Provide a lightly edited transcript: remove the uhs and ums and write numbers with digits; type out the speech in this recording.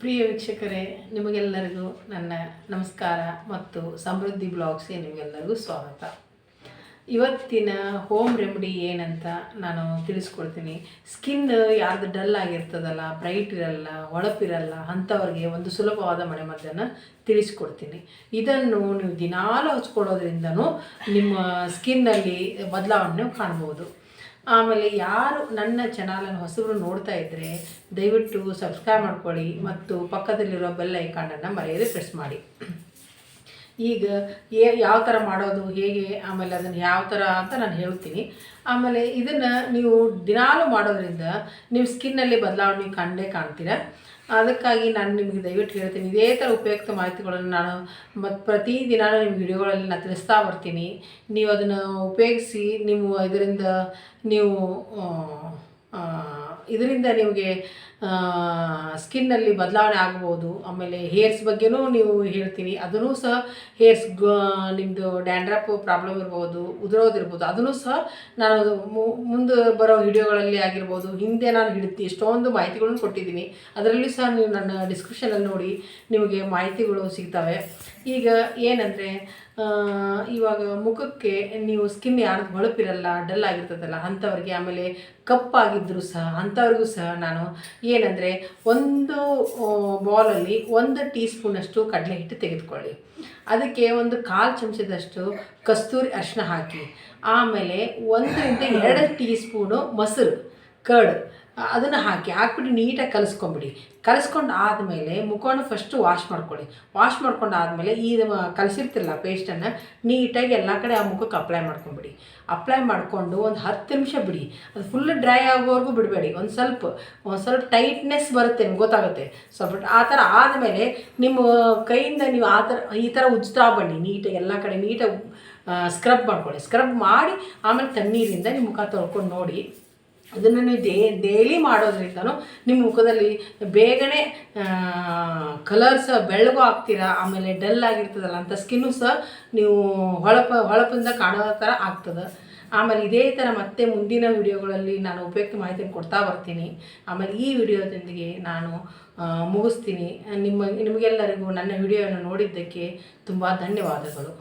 ಪ್ರಿಯ ವೀಕ್ಷಕರೇ, ನಿಮಗೆಲ್ಲರಿಗೂ ನನ್ನ ನಮಸ್ಕಾರ ಮತ್ತು ಸಮೃದ್ಧಿ ಬ್ಲಾಗ್ಸ್ಗೆ ನಿಮಗೆಲ್ಲರಿಗೂ ಸ್ವಾಗತ. ಇವತ್ತಿನ ಹೋಮ್ ರೆಮಿಡಿ ಏನಂತ ನಾನು ತಿಳಿಸ್ಕೊಡ್ತೀನಿ. ಸ್ಕಿನ್ ಯಾರ್ದು ಡಲ್ ಆಗಿರ್ತದಲ್ಲ, ಬ್ರೈಟ್ ಇರಲ್ಲ, ಹೊಳಪಿರಲ್ಲ ಅಂಥವ್ರಿಗೆ ಒಂದು ಸುಲಭವಾದ ಮನೆಮದ್ದನ್ನು ತಿಳಿಸ್ಕೊಡ್ತೀನಿ. ಇದನ್ನು ನೀವು ದಿನಾಲೂ ಹಚ್ಕೊಳ್ಳೋದ್ರಿಂದನೂ ನಿಮ್ಮ ಸ್ಕಿನ್ನಲ್ಲಿ ಬದಲಾವಣೆ ಕಾಣ್ಬೋದು. ಆಮೇಲೆ ಯಾರು ನನ್ನ ಚಾನಲನ್ನು ಹೊಸಬರು ನೋಡ್ತಾ ಇದ್ದರೆ ದಯವಿಟ್ಟು ಸಬ್ಸ್ಕ್ರೈಬ್ ಮಾಡ್ಕೊಳ್ಳಿ ಮತ್ತು ಪಕ್ಕದಲ್ಲಿರೋ ಬೆಲ್ ಐಕಾನನ್ನು ಮರೆಯದೆ ಪ್ರೆಸ್ ಮಾಡಿ. ಈಗ ಯಾವ ಥರ ಮಾಡೋದು, ಹೇಗೆ, ಆಮೇಲೆ ಅದನ್ನು ಯಾವ ಥರ ಅಂತ ನಾನು ಹೇಳ್ತೀನಿ. ಆಮೇಲೆ ಇದನ್ನು ನೀವು ದಿನಾಲೂ ಮಾಡೋದ್ರಿಂದ ನೀವು ಸ್ಕಿನ್ನಲ್ಲಿ ಬದಲಾವಣೆ ಕಾಣ್ತೀರ. ಅದಕ್ಕಾಗಿ ನಾನು ನಿಮಗೆ ದಯವಿಟ್ಟು ಹೇಳ್ತೀನಿ, ಇದೇ ಥರ ಉಪಯುಕ್ತ ಮಾಹಿತಿಗಳನ್ನು ನಾನು ಮತ್ತು ಪ್ರತಿದಿನ ನಿಮ್ಮ ವಿಡಿಯೋಗಳಲ್ಲಿ ನಾನು ತಿಳಿಸ್ತಾ ಬರ್ತೀನಿ. ನೀವು ಅದನ್ನು ಉಪಯೋಗಿಸಿ ಇದರಿಂದ ನಿಮಗೆ ಸ್ಕಿನ್ನಲ್ಲಿ ಬದಲಾವಣೆ ಆಗ್ಬೋದು. ಆಮೇಲೆ ಹೇರ್ಸ್ ಬಗ್ಗೆನೂ ನೀವು ಹೇಳ್ತೀನಿ, ಅದನ್ನೂ ಸಹ ನಿಮ್ಮದು ಡ್ಯಾಂಡ್ರಫ್ ಪ್ರಾಬ್ಲಮ್ ಇರ್ಬೋದು, ಉದುರೋದಿರ್ಬೋದು, ಅದನ್ನೂ ಸಹ ನಾನು ಮುಂದೆ ಬರೋ ವಿಡಿಯೋಗಳಲ್ಲಿ ಆಗಿರ್ಬೋದು, ಹಿಂದೆ ನಾನು ಎಷ್ಟೊಂದು ಮಾಹಿತಿಗಳನ್ನು ಕೊಟ್ಟಿದ್ದೀನಿ. ಅದರಲ್ಲಿ ಸಹ ನೀವು ನನ್ನ ಡಿಸ್ಕ್ರಿಪ್ಷನಲ್ಲಿ ನೋಡಿ ನಿಮಗೆ ಮಾಹಿತಿಗಳು ಸಿಗ್ತವೆ. ಈಗ ಏನಂದರೆ, ಇವಾಗ ಮುಖಕ್ಕೆ ನೀವು ಸ್ಕಿನ್ ಯಾರ್ದು ಹೊಳಪಿರಲ್ಲ, ಡಲ್ ಆಗಿರ್ತದಲ್ಲ ಅಂಥವ್ರಿಗೆ, ಆಮೇಲೆ ಕಪ್ಪಾಗಿದ್ದರೂ ಸಹ ಅಂಥವ್ರಿಗೂ ಸಹ ನಾನು ಏನಂದರೆ, ಒಂದು ಬೌಲಲ್ಲಿ 1 ಟೀ ಸ್ಪೂನಷ್ಟು ಕಡಲೆ ಹಿಟ್ಟು ತೆಗೆದುಕೊಳ್ಳಿ. ಅದಕ್ಕೆ 1/4 ಚಮಚದಷ್ಟು ಕಸ್ತೂರಿ ಅರಿಶಿನ ಹಾಕಿ, ಆಮೇಲೆ 1-2 ಟೀ ಸ್ಪೂನು ಮೊಸರು ಕರ್ಡ್ ಅದನ್ನು ಹಾಕಿಬಿಟ್ಟು ನೀಟಾಗಿ ಕಲಿಸ್ಕೊಂಡು ಆದಮೇಲೆ ಮುಖವನ್ನು ಫಸ್ಟು ವಾಶ್ ಮಾಡ್ಕೊಂಡು ಆದಮೇಲೆ ಈ ಕಲಿಸಿರ್ತಿರಲ್ಲ ಪೇಸ್ಟನ್ನು ನೀಟಾಗಿ ಎಲ್ಲ ಕಡೆ ಆ ಮುಖಕ್ಕೆ ಅಪ್ಲೈ ಮಾಡಿಕೊಂಡು ಒಂದು 10 ನಿಮಿಷ ಬಿಡಿ. ಅದು ಫುಲ್ ಡ್ರೈ ಆಗೋವರೆಗೂ ಬಿಡಬೇಡಿ. ಒಂದು ಸ್ವಲ್ಪ ಟೈಟ್ನೆಸ್ ಬರುತ್ತೆ, ನಿಮ್ಗೆ ಗೊತ್ತಾಗುತ್ತೆ ಸ್ವಲ್ಪ. ಆ ಥರ ಆದಮೇಲೆ ನಿಮ್ಮ ಕೈಯಿಂದ ನೀವು ಈ ಥರ ಉಜ್ತಾ ಬನ್ನಿ ನೀಟಾಗಿ ಎಲ್ಲ ಕಡೆ. ನೀಟಾಗಿ ಸ್ಕ್ರಬ್ ಮಾಡಿ ಆಮೇಲೆ ತಣ್ಣೀರಿಂದ ನಿಮ್ಮ ಮುಖ ತೊಳ್ಕೊಂಡು ನೋಡಿ. ಅದನ್ನು ನೀವು ಡೈಲಿ ಮಾಡೋದ್ರಿಂದನೂ ನಿಮ್ಮ ಮುಖದಲ್ಲಿ ಬೇಗನೆ ಕಲರ್ಸ್ ಬೆಳ್ಳಗೂ ಆಗ್ತೀರಾ. ಆಮೇಲೆ ಡಲ್ ಆಗಿರ್ತದಲ್ಲ ಅಂಥ ಸ್ಕಿನ್ನು ಸಹ ನೀವು ಹೊಳಪಿಂದ ಕಾಣೋ ಥರ ಆಗ್ತದೆ. ಆಮೇಲೆ ಇದೇ ಥರ ಮತ್ತೆ ಮುಂದಿನ ವಿಡಿಯೋಗಳಲ್ಲಿ ನಾನು ಉಪಯುಕ್ತ ಮಾಹಿತಿಯನ್ನು ಕೊಡ್ತಾ ಬರ್ತೀನಿ. ಆಮೇಲೆ ಈ ವಿಡಿಯೋದೊಂದಿಗೆ ನಾನು ಮುಗಿಸ್ತೀನಿ. ನಿಮಗೆಲ್ಲರಿಗೂ ನನ್ನ ವಿಡಿಯೋವನ್ನು ನೋಡಿದ್ದಕ್ಕೆ ತುಂಬ ಧನ್ಯವಾದಗಳು.